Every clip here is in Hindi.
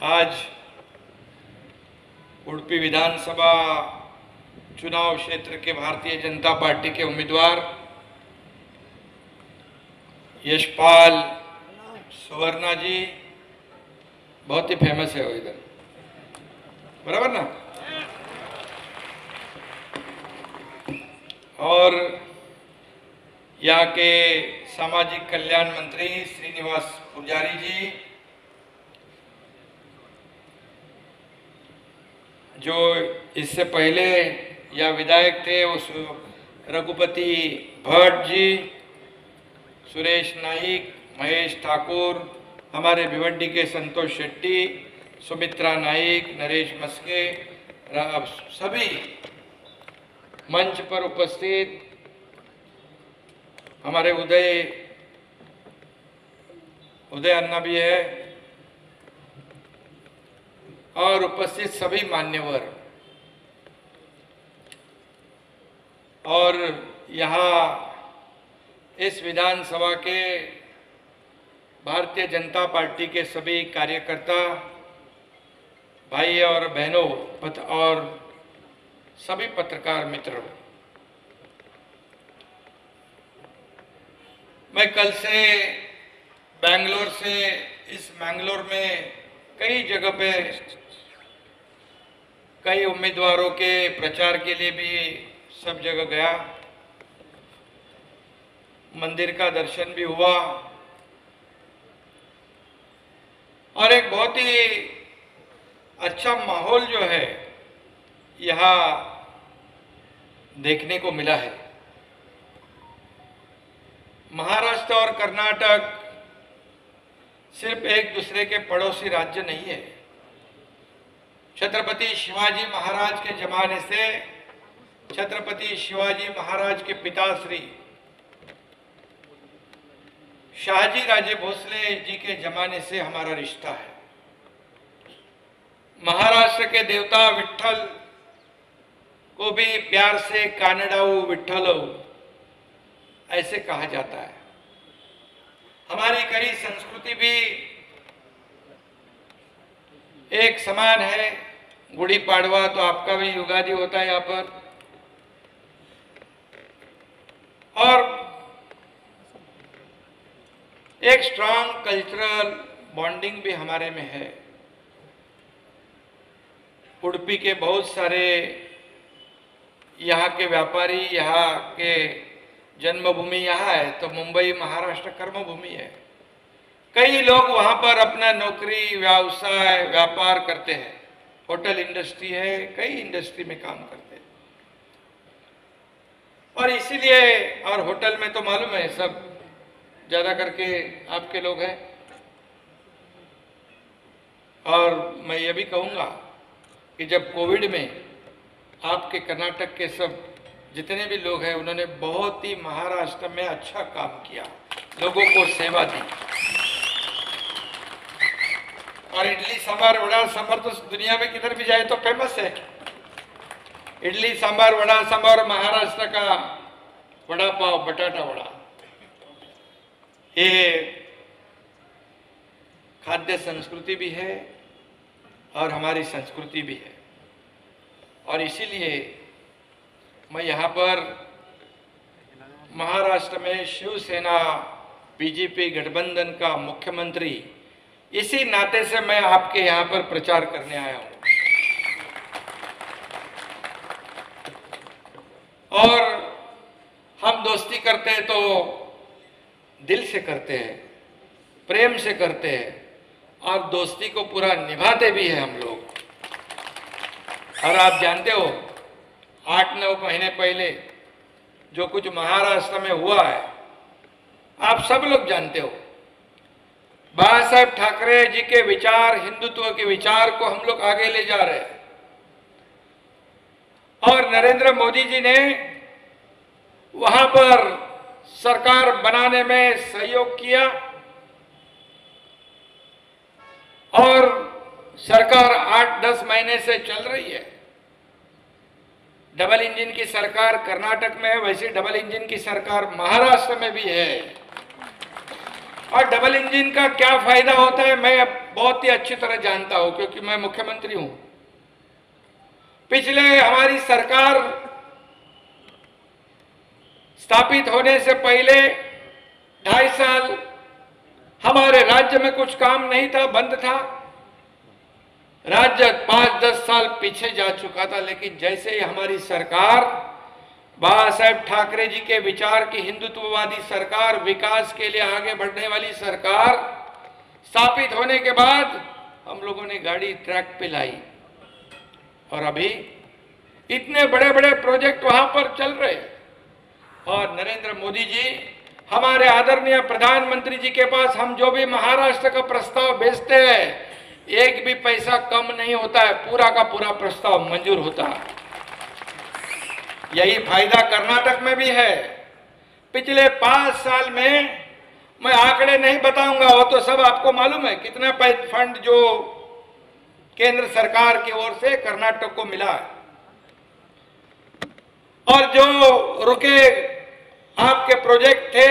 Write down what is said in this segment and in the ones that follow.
आज उडुपी विधानसभा चुनाव क्षेत्र के भारतीय जनता पार्टी के उम्मीदवार यशपाल सुवर्णा जी बहुत ही फेमस है वो इधर, बराबर ना। और यहाँ के सामाजिक कल्याण मंत्री श्रीनिवास पुजारी जी, जो इससे पहले या विधायक थे, उस रघुपति भट्ट जी, सुरेश नाइक, महेश ठाकुर, हमारे भिवंडी के संतोष शेट्टी, सुमित्रा नाइक, नरेश मस्के, सभी मंच पर उपस्थित हमारे उदय अन्ना भी है और उपस्थित सभी मान्यवर। और यहाँ इस विधानसभा के भारतीय जनता पार्टी के सभी कार्यकर्ता भाई और बहनों और सभी पत्रकार मित्रों, मैं कल से बेंगलोर से इस मैंगलोर में कई जगह पे कई उम्मीदवारों के प्रचार के लिए भी सब जगह गया, मंदिर का दर्शन भी हुआ और एक बहुत ही अच्छा माहौल जो है यहाँ देखने को मिला है। महाराष्ट्र और कर्नाटक सिर्फ एक दूसरे के पड़ोसी राज्य नहीं है। छत्रपति शिवाजी महाराज के जमाने से छत्रपति शिवाजी महाराज के पिता श्री शाहजी राजे भोसले जी के जमाने से हमारा रिश्ता है। महाराष्ट्र के देवता विट्ठल को भी प्यार से कानडाऊ विट्ठलो ऐसे कहा जाता है। हमारी कई संस्कृति भी एक समान है। गुड़ी पाड़वा तो आपका भी युगादि होता है यहाँ पर, और एक स्ट्रांग कल्चरल बॉन्डिंग भी हमारे में है। उडुपी के बहुत सारे यहाँ के व्यापारी, यहाँ के जन्मभूमि यहाँ है, तो मुंबई महाराष्ट्र कर्मभूमि है। कई लोग वहाँ पर अपना नौकरी, व्यवसाय, व्यापार करते हैं। होटल इंडस्ट्री है, कई इंडस्ट्री में काम करते हैं और इसीलिए, और होटल में तो मालूम है सब ज्यादा करके आपके लोग हैं। और मैं ये भी कहूँगा कि जब कोविड में आपके कर्नाटक के सब जितने भी लोग हैं, उन्होंने बहुत ही महाराष्ट्र में अच्छा काम किया, लोगों को सेवा दी। और इडली सांभर वड़ा सांभर तो दुनिया में किधर भी जाए तो फेमस है। इडली सांभर वड़ा सांभर, महाराष्ट्र का वड़ा पाव, बटाटा वड़ा, ये खाद्य संस्कृति भी है और हमारी संस्कृति भी है। और इसीलिए मैं यहाँ पर महाराष्ट्र में शिवसेना बीजेपी गठबंधन का मुख्यमंत्री, इसी नाते से मैं आपके यहाँ पर प्रचार करने आया हूँ। और हम दोस्ती करते हैं तो दिल से करते हैं, प्रेम से करते हैं और दोस्ती को पूरा निभाते भी हैं हम लोग। और आप जानते हो 8-9 महीने पहले जो कुछ महाराष्ट्र में हुआ है, आप सब लोग जानते हो। बाला साहेब ठाकरे जी के विचार, हिंदुत्व के विचार को हम लोग आगे ले जा रहे हैं और नरेंद्र मोदी जी ने वहां पर सरकार बनाने में सहयोग किया और सरकार 8-10 महीने से चल रही है। डबल इंजन की सरकार कर्नाटक में है, वैसे डबल इंजन की सरकार महाराष्ट्र में भी है। और डबल इंजन का क्या फायदा होता है, मैं अब बहुत ही अच्छी तरह जानता हूं क्योंकि मैं मुख्यमंत्री हूं। पिछले हमारी सरकार स्थापित होने से पहले 2.5 साल हमारे राज्य में कुछ काम नहीं था, बंद था। राज्य 5-10 साल पीछे जा चुका था, लेकिन जैसे ही हमारी सरकार, बाबा साहेब ठाकरे जी के विचार की हिंदुत्ववादी सरकार, विकास के लिए आगे बढ़ने वाली सरकार स्थापित होने के बाद हम लोगों ने गाड़ी ट्रैक पे लाई और अभी इतने बड़े बड़े प्रोजेक्ट वहां पर चल रहे हैं। और नरेंद्र मोदी जी, हमारे आदरणीय प्रधानमंत्री जी के पास हम जो भी महाराष्ट्र का प्रस्ताव भेजते हैं, एक भी पैसा कम नहीं होता है, पूरा का पूरा प्रस्ताव मंजूर होता है। यही फायदा कर्नाटक में भी है। पिछले 5 साल में मैं आंकड़े नहीं बताऊंगा, वो तो सब आपको मालूम है कितना फंड जो केंद्र सरकार की ओर से कर्नाटक को मिला है। और जो रुके आपके प्रोजेक्ट थे,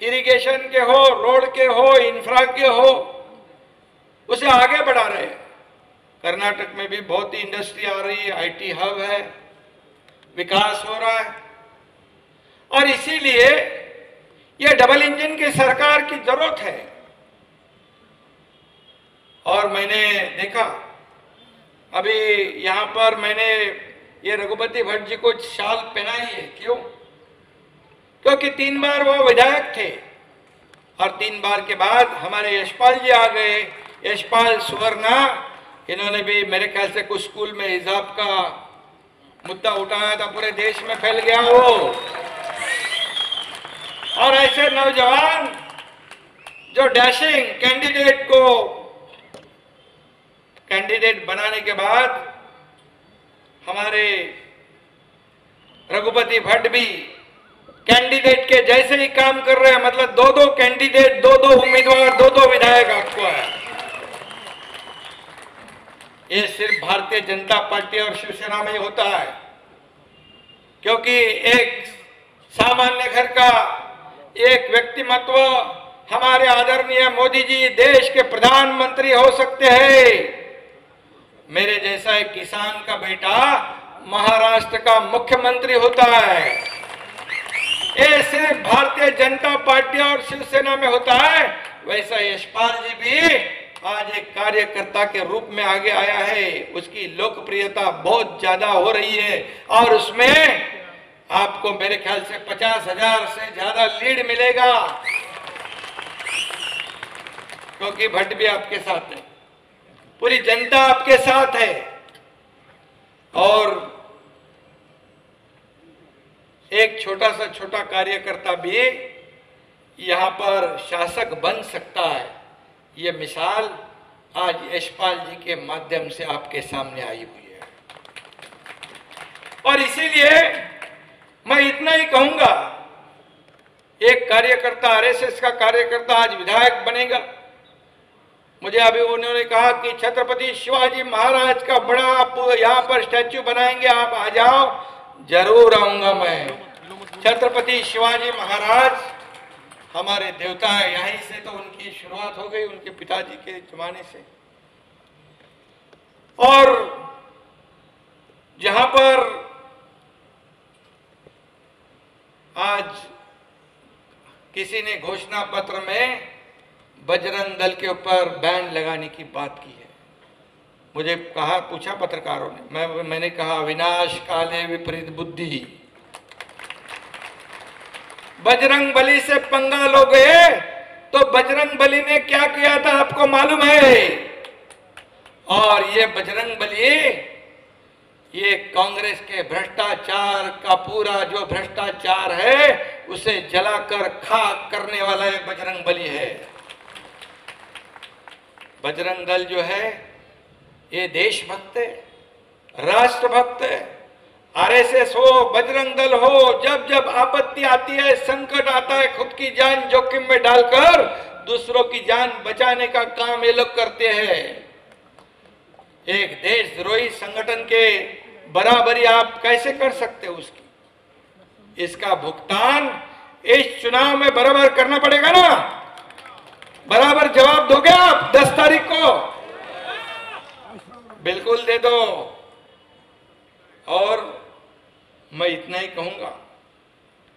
इरिगेशन के हो, रोड के हो, इंफ्रा के हो, उसे आगे बढ़ा रहे हैं। कर्नाटक में भी बहुत ही इंडस्ट्री आ रही है, आईटी हब है, विकास हो रहा है। और इसीलिए यह डबल इंजन की सरकार की जरूरत है। और मैंने देखा अभी यहां पर मैंने ये रघुपति भट्ट जी को शाल पहनाई है। क्यों? क्योंकि 3 बार वो विधायक थे और 3 बार के बाद हमारे यशपाल जी आ गए, यशपाल सुवर्णा। इन्होंने भी मेरे ख्याल से कुछ स्कूल में हिजाब का मुद्दा उठाया था, पूरे देश में फैल गया वो। और ऐसे नौजवान जो डैशिंग कैंडिडेट को कैंडिडेट बनाने के बाद हमारे रघुपति भट्ट भी कैंडिडेट के जैसे ही काम कर रहे हैं। मतलब 2-2 कैंडिडेट, 2-2 उम्मीदवार, 2-2 विधायक आपको है। ये सिर्फ भारतीय जनता पार्टी और शिवसेना में ही होता है, क्योंकि एक सामान्य घर का एक व्यक्तिमत्व हमारे आदरणीय मोदी जी देश के प्रधानमंत्री हो सकते हैं। मेरे जैसा एक किसान का बेटा महाराष्ट्र का मुख्यमंत्री होता है। ये सिर्फ भारतीय जनता पार्टी और शिवसेना में होता है। वैसा यशपाल जी भी आज एक कार्यकर्ता के रूप में आगे आया है। उसकी लोकप्रियता बहुत ज्यादा हो रही है और उसमें आपको मेरे ख्याल से 50,000 से ज्यादा लीड मिलेगा, क्योंकि भट्ट भी आपके साथ है, पूरी जनता आपके साथ है। और एक छोटा सा छोटा कार्यकर्ता भी यहां पर शासक बन सकता है। ये मिसाल आज यशपाल जी के माध्यम से आपके सामने आई हुई है। और इसीलिए मैं इतना ही कहूंगा, एक कार्यकर्ता, आरएसएस का कार्यकर्ता आज विधायक बनेगा। मुझे अभी उन्होंने कहा कि छत्रपति शिवाजी महाराज का बड़ा आप यहाँ पर स्टैच्यू बनाएंगे, आप आ जाओ। जरूर आऊंगा मैं। छत्रपति शिवाजी महाराज हमारे देवता है, यहीं से तो उनकी शुरुआत हो गई, उनके पिताजी के जमाने से। और जहां पर आज किसी ने घोषणा पत्र में बजरंग दल के ऊपर बैन लगाने की बात की है, मुझे कहा, पूछा पत्रकारों ने, मैंने कहा विनाश काले विपरीत बुद्धि। बजरंग बली से पंगा लोगे तो बजरंग बली ने क्या किया था आपको मालूम है। और ये बजरंग बली, ये कांग्रेस के भ्रष्टाचार का पूरा जो भ्रष्टाचार है उसे जलाकर खाक करने वाला ये बजरंग बली है। बजरंग दल जो है ये देशभक्त है, राष्ट्रभक्त है। आरएसएस हो, बजरंग दल हो, जब जब आपत्ति आती है, संकट आता है, खुद की जान जोखिम में डालकर दूसरों की जान बचाने का काम ये लोग करते हैं। एक देशद्रोही संगठन के बराबरी आप कैसे कर सकते हो उसकी? इसका भुगतान इस चुनाव में बराबर करना पड़ेगा ना। बराबर जवाब दोगे आप 10 तारीख को? बिल्कुल दे दो। और मैं इतना ही कहूंगा,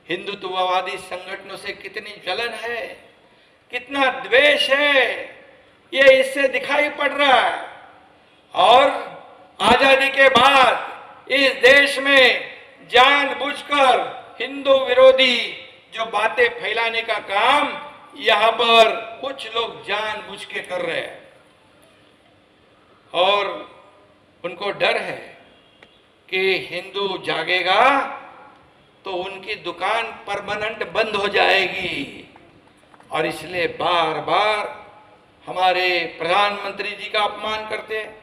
हिंदुत्ववादी संगठनों से कितनी जलन है, कितना द्वेष है, ये इससे दिखाई पड़ रहा है। और आजादी के बाद इस देश में जानबूझकर हिंदू विरोधी जो बातें फैलाने का काम यहां पर कुछ लोग जानबूझ के कर रहे हैं, और उनको डर है कि हिंदू जागेगा तो उनकी दुकान परमानेंट बंद हो जाएगी। और इसलिए बार बार हमारे प्रधानमंत्री जी का अपमान करते हैं।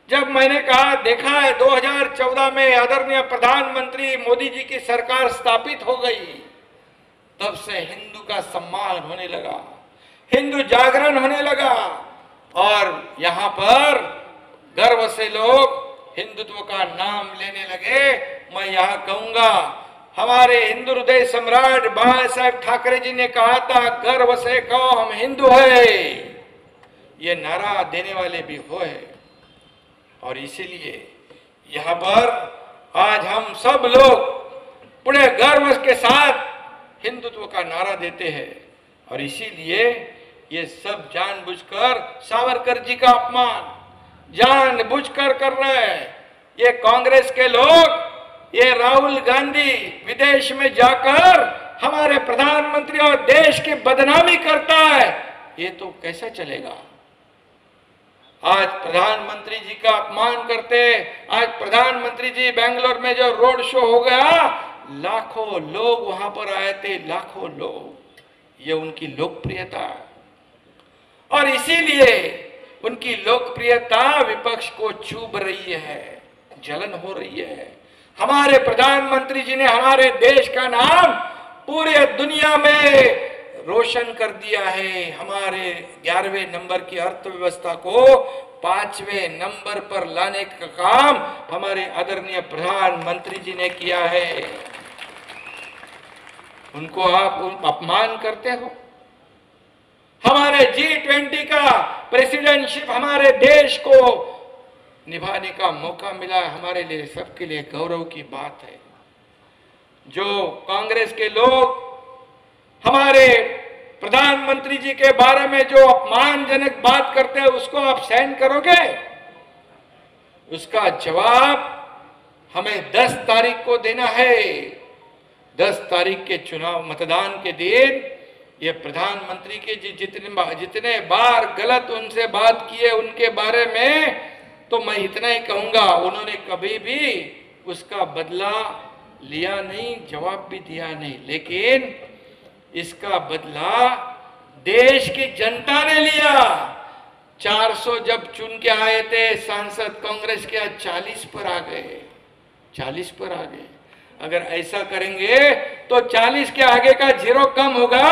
जब मैंने कहा देखा है 2014 में आदरणीय प्रधानमंत्री मोदी जी की सरकार स्थापित हो गई, तब से हिंदू का सम्मान होने लगा, हिंदू जागरण होने लगा, और यहां पर गर्व से लोग हिंदुत्व का नाम लेने लगे। मैं यहां कहूंगा, हमारे हिंदू हृदय सम्राट बाला साहेब ठाकरे जी ने कहा था, गर्व से कहो हम हिंदू है। ये नारा देने वाले भी हुए, और इसीलिए यहां पर आज हम सब लोग बड़े गर्व के साथ हिंदुत्व का नारा देते हैं। और इसीलिए ये सब जानबूझकर सावरकर जी का अपमान जानबूझकर कर रहे हैं। ये कांग्रेस के लोग, ये राहुल गांधी विदेश में जाकर हमारे प्रधानमंत्री और देश की बदनामी करता है, ये तो कैसे चलेगा? आज प्रधानमंत्री जी का अपमान करते। आज प्रधानमंत्री जी बेंगलोर में जो रोड शो हो गया, लाखों लोग वहां पर आए थे, लाखों लोग। ये उनकी लोकप्रियता है, और इसीलिए उनकी लोकप्रियता विपक्ष को चुभ रही है, जलन हो रही है। हमारे प्रधानमंत्री जी ने हमारे देश का नाम पूरे दुनिया में रोशन कर दिया है। हमारे 11वें नंबर की अर्थव्यवस्था को 5वें नंबर पर लाने का काम हमारे आदरणीय प्रधानमंत्री जी ने किया है। उनको आप अपमान करते हो। हमारे G20 का प्रेसिडेंटशिप हमारे देश को निभाने का मौका मिला, हमारे लिए सबके लिए गौरव की बात है। जो कांग्रेस के लोग हमारे प्रधानमंत्री जी के बारे में जो अपमानजनक बात करते हैं, उसको आप सहन करोगे? उसका जवाब हमें 10 तारीख को देना है। 10 तारीख के चुनाव मतदान के दिन ये प्रधानमंत्री के जितने बार गलत उनसे बात किए उनके बारे में, तो मैं इतना ही कहूंगा, उन्होंने कभी भी उसका बदला लिया नहीं, जवाब भी दिया नहीं। लेकिन इसका बदला देश की जनता ने लिया। 400 जब चुन के आए थे सांसद कांग्रेस के, आज 40 पर आ गए, 40 पर आ गए। अगर ऐसा करेंगे तो 40 के आगे का 0 कम होगा,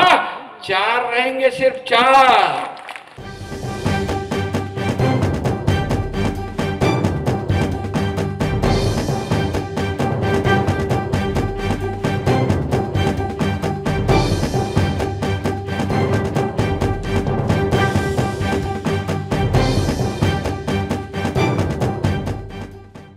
4 रहेंगे, सिर्फ 4।